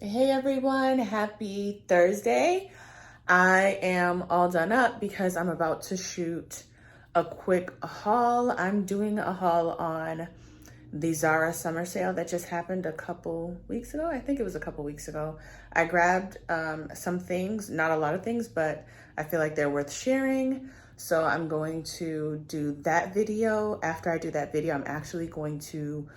Hey everyone, happy Thursday. I am all done up because I'm about to shoot a quick haul. I'm doing a haul on the Zara summer sale that just happened a couple weeks ago. I think it was a couple weeks ago. I grabbed some things, not a lot of things, but I feel like they're worth sharing. So I'm going to do that video. After I do that video, I'm actually going to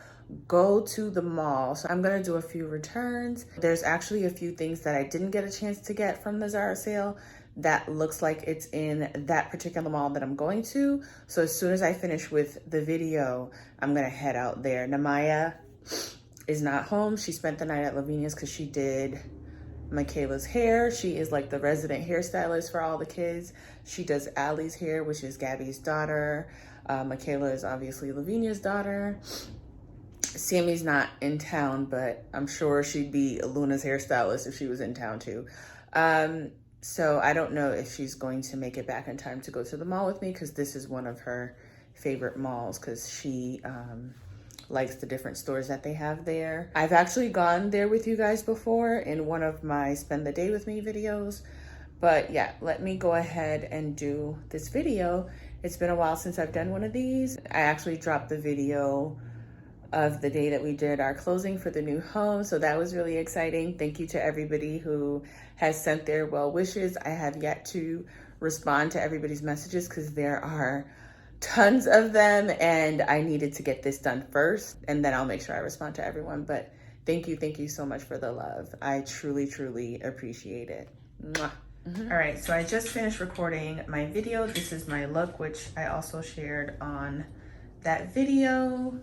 go to the mall. So I'm gonna do a few returns. There's actually a few things that I didn't get a chance to get from the Zara sale that looks like it's in that particular mall that I'm going to. So as soon as I finish with the video, I'm gonna head out there. Namaya is not home. She spent the night at Lavinia's because she did Michaela's hair. She is like the resident hairstylist for all the kids. She does Allie's hair, which is Gabby's daughter. Michaela is obviously Lavinia's daughter. Sammy's not in town, but I'm sure she'd be Luna's hairstylist if she was in town too. So I don't know if she's going to make it back in time to go to the mall with me because this is one of her favorite malls because she likes the different stores that they have there. I've actually gone there with you guys before in one of my Spend the Day with Me videos. But yeah, let me go ahead and do this video. It's been a while since I've done one of these. I actually dropped the video of the day that we did our closing for the new home. So that was really exciting. Thank you to everybody who has sent their well wishes. I have yet to respond to everybody's messages because there are tons of them and I needed to get this done first and then I'll make sure I respond to everyone. But thank you so much for the love. I truly appreciate it. Mwah. All right, so I just finished recording my video. This is my look, which I also shared on that video.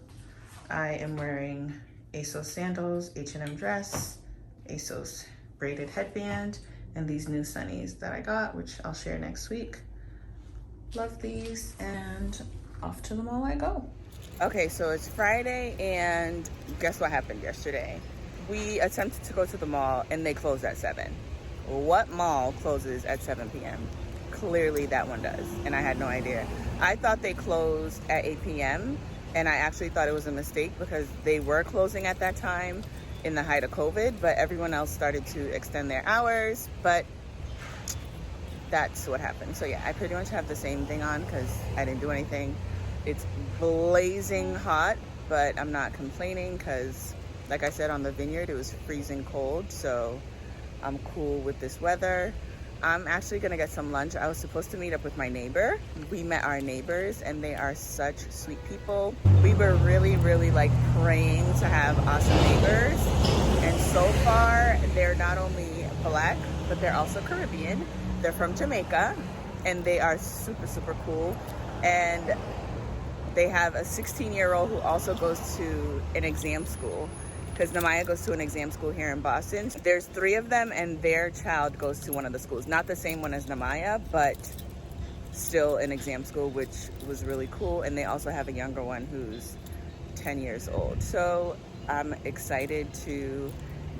I am wearing ASOS sandals, H&M dress, ASOS braided headband, and these new sunnies that I got, which I'll share next week. Love these, and off to the mall I go. Okay, so it's Friday, and guess what happened yesterday? We attempted to go to the mall, and they closed at 7. What mall closes at 7 p.m.? Clearly that one does, and I had no idea. I thought they closed at 8 p.m., and I actually thought it was a mistake because they were closing at that time in the height of COVID, but everyone else started to extend their hours, but that's what happened. So yeah, I pretty much have the same thing on because I didn't do anything. It's blazing hot, but I'm not complaining because, like I said, on the vineyard, it was freezing cold, so I'm cool with this weather. I'm actually gonna get some lunch. I was supposed to meet up with my neighbor. We met our neighbors and they are such sweet people. We were really like praying to have awesome neighbors. And so far, they're not only Black, but they're also Caribbean. They're from Jamaica and they are super cool. And they have a 16-year-old who also goes to an exam school, because Namaya goes to an exam school here in Boston. There's 3 of them and their child goes to one of the schools. Not the same one as Namaya, but still an exam school, which was really cool. And they also have a younger one who's 10 years old. So I'm excited to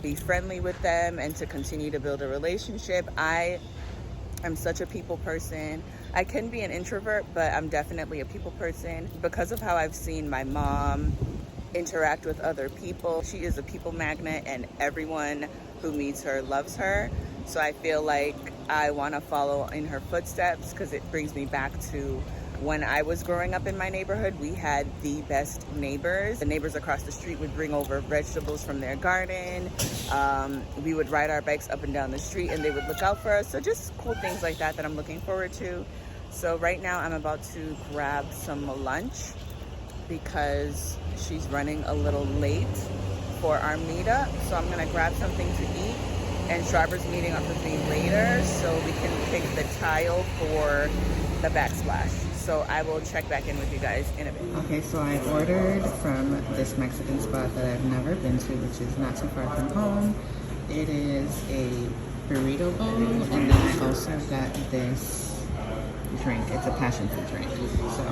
be friendly with them and to continue to build a relationship. I am such a people person. I can be an introvert, but I'm definitely a people person because of how I've seen my mom interact with other people. She is a people magnet and everyone who meets her loves her. So I feel like I want to follow in her footsteps because it brings me back to when I was growing up in my neighborhood. We had the best neighbors. The neighbors across the street would bring over vegetables from their garden. We would ride our bikes up and down the street and they would look out for us. So just cool things like that I'm looking forward to. So right now I'm about to grab some lunch because she's running a little late for our meetup. So I'm gonna grab something to eat, and Sharper's meeting up with me later so we can pick the tile for the backsplash. So I will check back in with you guys in a bit. Okay, so I ordered from this Mexican spot that I've never been to, which is not too far from home. It is a burrito bowl, and then I also got this drink. It's a passion fruit drink. So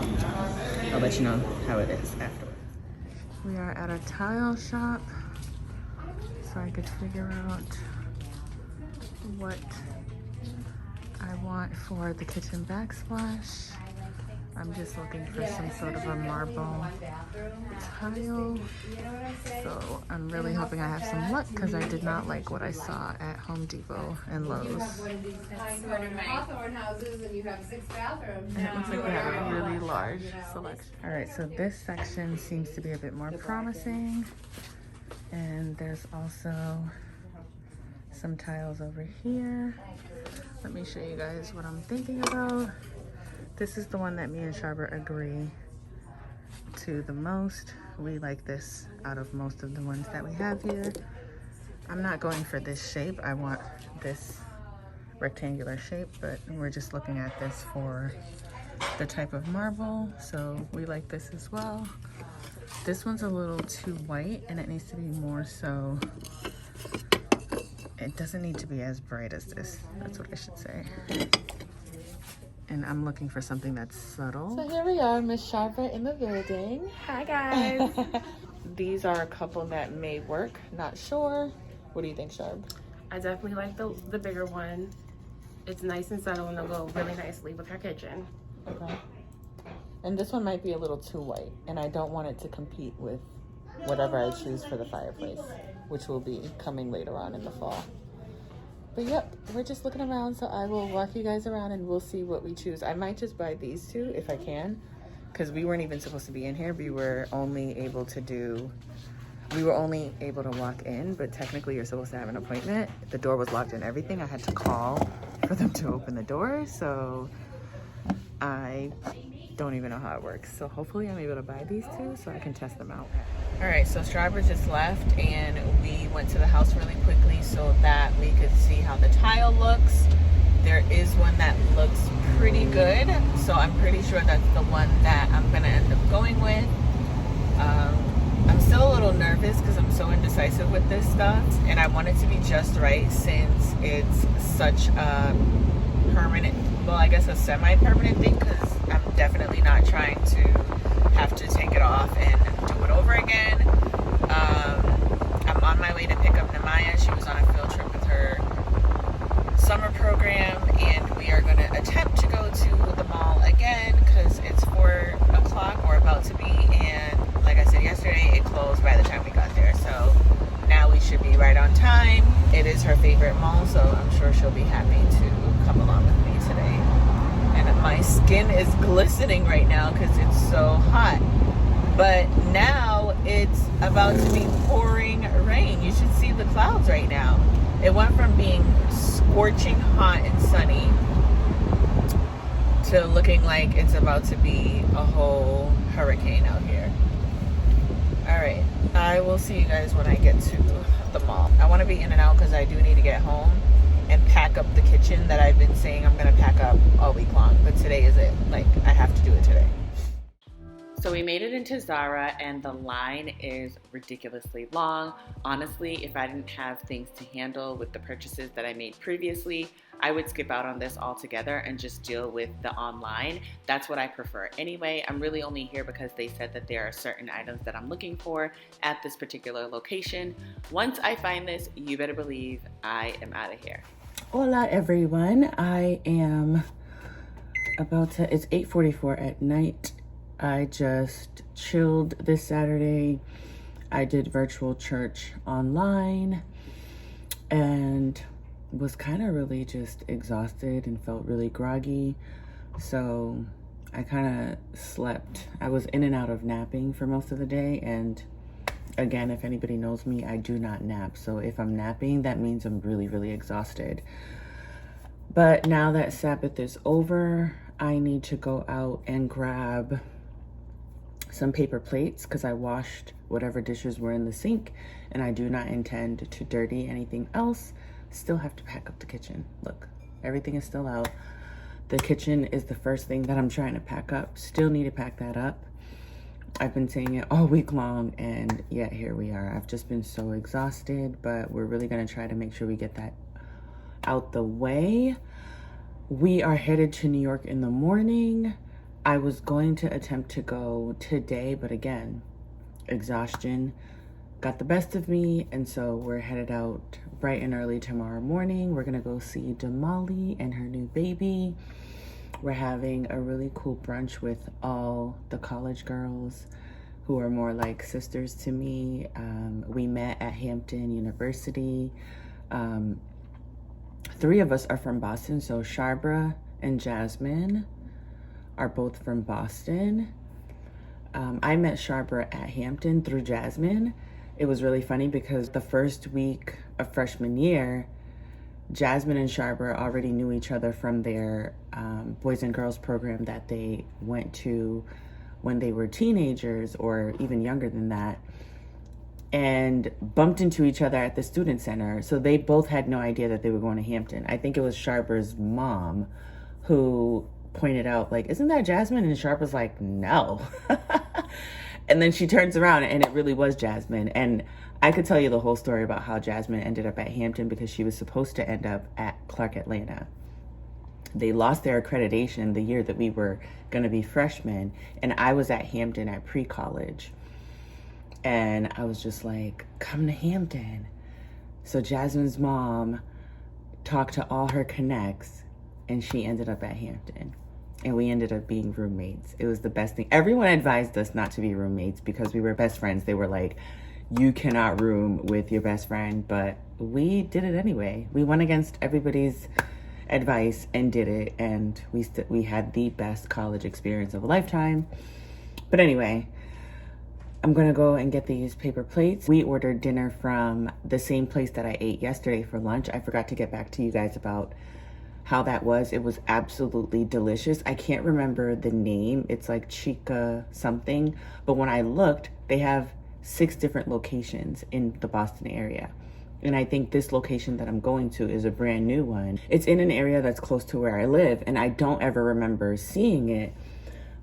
I'll let you know how it is afterwards. We are at a tile shop so I could figure out what I want for the kitchen backsplash. I'm just looking for some sort of a marble tile. So I'm really hoping I have some luck because I did not like what I saw at Home Depot and Lowe's. And it looks like they have a really large selection. All right, so this section seems to be a bit more promising. And there's also some tiles over here. Let me show you guys what I'm thinking about. This is the one that me and Sharbert agree to the most. We like this out of most of the ones that we have here. I'm not going for this shape. I want this rectangular shape, but we're just looking at this for the type of marble. So we like this as well. This one's a little too white and it needs to be more so, it doesn't need to be as bright as this. That's what I should say. And I'm looking for something that's subtle. So here we are, Miss Sharbert in the building. Hi guys. These are a couple that may work, not sure. What do you think, Sharb? I definitely like the bigger one. It's nice and subtle and it'll go really nicely with her kitchen. Okay. And this one might be a little too white, and I don't want it to compete with whatever I choose for the fireplace, which will be coming later on in the fall. But yep, we're just looking around, so I will walk you guys around and we'll see what we choose. I might just buy these two if I can, because we weren't even supposed to be in here. We were only able to walk in, but technically you're supposed to have an appointment. The door was locked and everything. I had to call for them to open the door, so I don't even know how it works. So hopefully I'm able to buy these two so I can test them out. All right, so Stryber just left and we went to the house really quickly so that we could see how the tile looks. There is one that looks pretty good, so I'm pretty sure that's the one that I'm gonna end up going with. I'm still a little nervous because I'm so indecisive with this stuff, and I want it to be just right since it's such a permanent, well, I guess a semi-permanent thing, because I'm definitely not trying to have to take it off and do it over again. I'm on my way to pick up Namaya. She was on a field trip with her summer program, and we are going to attempt to go to the mall again because it's 4 o'clock or about to be, and like I said yesterday, it closed by the time we got there. So now we should be right on time. It is her favorite mall, so I'm sure she'll be happy to come along with me today. And my skin is glistening right now because it's so hot. But now it's about to be pouring rain. You should see the clouds right now. It went from being scorching hot and sunny to looking like it's about to be a whole hurricane out here. All right, I will see you guys when I get to the mall. I want to be in and out because I do need to get home and pack up the kitchen that I've been saying I'm going to pack up all week long. But today is it. Like, I have to do it today. So we made it into Zara and the line is ridiculously long. Honestly, if I didn't have things to handle with the purchases that I made previously, I would skip out on this altogether and just deal with the online. That's what I prefer. Anyway, I'm really only here because they said that there are certain items that I'm looking for at this particular location. Once I find this, you better believe I am out of here. Hola everyone. I am about to, it's 8:44 at night. I just chilled this Saturday. I did virtual church online and was kind of really just exhausted and felt really groggy. So I kind of slept. I was in and out of napping for most of the day. And again, if anybody knows me, I do not nap. So if I'm napping, that means I'm really, really exhausted. But now that Sabbath is over, I need to go out and grab some paper plates because I washed whatever dishes were in the sink and I do not intend to dirty anything else. Still have to pack up the kitchen. Look, everything is still out. The kitchen is the first thing that I'm trying to pack up. Still need to pack that up. I've been saying it all week long and yet here we are. I've just been so exhausted, but we're really gonna try to make sure we get that out the way. We are headed to New York in the morning. I was going to attempt to go today, but again, exhaustion got the best of me, and so we're headed out bright and early tomorrow morning. We're gonna go see Damali and her new baby. We're having a really cool brunch with all the college girls who are more like sisters to me. We met at Hampton University. 3 of us are from Boston, so Sharbra and Jasmine are both from Boston. I met Sharbra at Hampton through Jasmine. It was really funny because the first week of freshman year, Jasmine and Sharbra already knew each other from their boys and girls program that they went to when they were teenagers or even younger than that, and bumped into each other at the student center. So they both had no idea that they were going to Hampton. I think it was Sharbra's mom who pointed out, like, isn't that Jasmine? And Sharbra's like, no. And then she turns around and it really was Jasmine. And I could tell you the whole story about how Jasmine ended up at Hampton because she was supposed to end up at Clark Atlanta. They lost their accreditation the year that we were going to be freshmen, and I was at Hampton at pre-college. And I was just like, come to Hampton. So Jasmine's mom talked to all her connects, and she ended up at Hampton. And we ended up being roommates. It was the best thing. Everyone advised us not to be roommates because we were best friends. They were like, you cannot room with your best friend. But we did it anyway. We went against everybody's advice and did it. And we had the best college experience of a lifetime. But anyway, I'm going to go and get these paper plates. We ordered dinner from the same place that I ate yesterday for lunch. I forgot to get back to you guys about how that was. It was absolutely delicious. I can't remember the name. It's like Chica something. But when I looked, they have 6 different locations in the Boston area. And I think this location that I'm going to is a brand new one. It's in an area that's close to where I live, and I don't ever remember seeing it.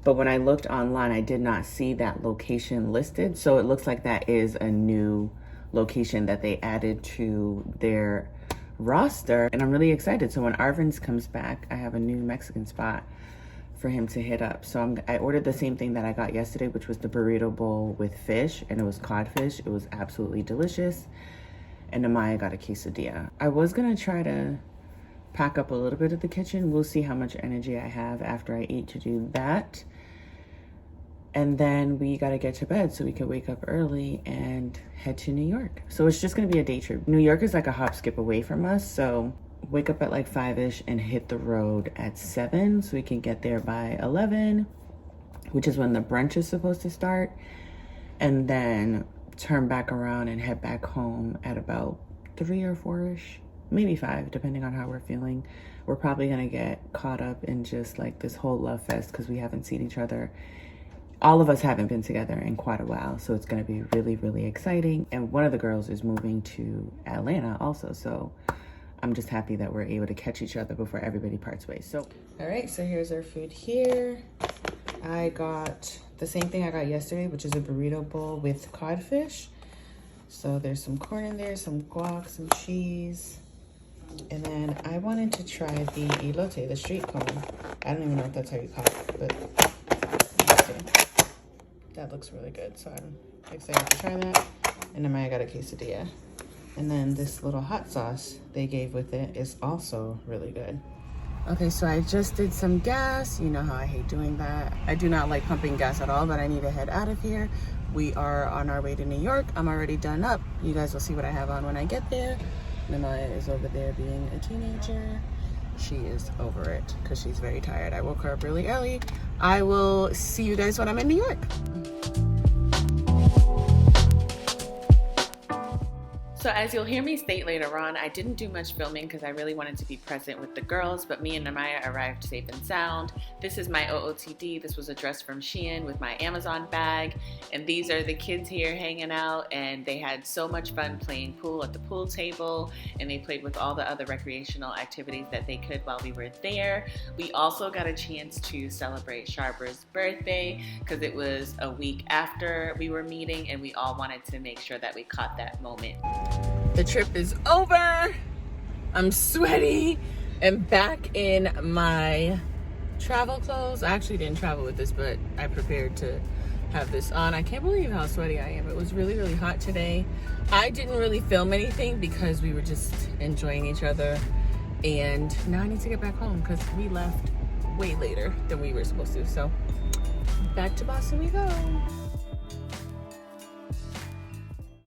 But when I looked online, I did not see that location listed. So it looks like that is a new location that they added to their roster, and I'm really excited. So when Arvin's comes back, I have a new Mexican spot for him to hit up. So I ordered the same thing that I got yesterday, which was the burrito bowl with fish, and it was codfish. It was absolutely delicious. And Amaya got a quesadilla. I was gonna try to pack up a little bit of the kitchen. We'll see how much energy I have after I eat to do that. And then we gotta get to bed so we can wake up early and head to New York. So it's just gonna be a day trip. New York is like a hop skip away from us. So wake up at like 5-ish and hit the road at 7 so we can get there by 11, which is when the brunch is supposed to start. And then turn back around and head back home at about 3 or 4-ish, maybe 5, depending on how we're feeling. We're probably gonna get caught up in just like this whole love fest because we haven't seen each other. All of us haven't been together in quite a while, so it's going to be really, really exciting. And one of the girls is moving to Atlanta also, so I'm just happy that we're able to catch each other before everybody parts ways. So, all right, so here's our food here. I got the same thing I got yesterday, which is a burrito bowl with codfish. So there's some corn in there, some guac, some cheese. And then I wanted to try the elote, the street cone. I don't even know if that's how you call it, but that looks really good, so I'm excited to try that. And then Maya got a quesadilla. And then this little hot sauce they gave with it is also really good. Okay, so I just did some gas. You know how I hate doing that. I do not like pumping gas at all, but I need to head out of here. We are on our way to New York. I'm already done up. You guys will see what I have on when I get there. Namaya is over there being a teenager. She is over it because she's very tired. I woke her up really early. I will see you guys when I'm in New York. So as you'll hear me state later on, I didn't do much filming because I really wanted to be present with the girls, but me and Namaya arrived safe and sound. This is my OOTD. This was a dress from Shein with my Amazon bag. And these are the kids here hanging out, and they had so much fun playing pool at the pool table, and they played with all the other recreational activities that they could while we were there. We also got a chance to celebrate Sharbra's birthday because it was a week after we were meeting, and we all wanted to make sure that we caught that moment. The trip is over. I'm sweaty and back in my travel clothes. I actually didn't travel with this, but I prepared to have this on. I can't believe how sweaty I am. It was really, really hot today. I didn't really film anything because we were just enjoying each other. And now I need to get back home because we left way later than we were supposed to. So back to Boston we go.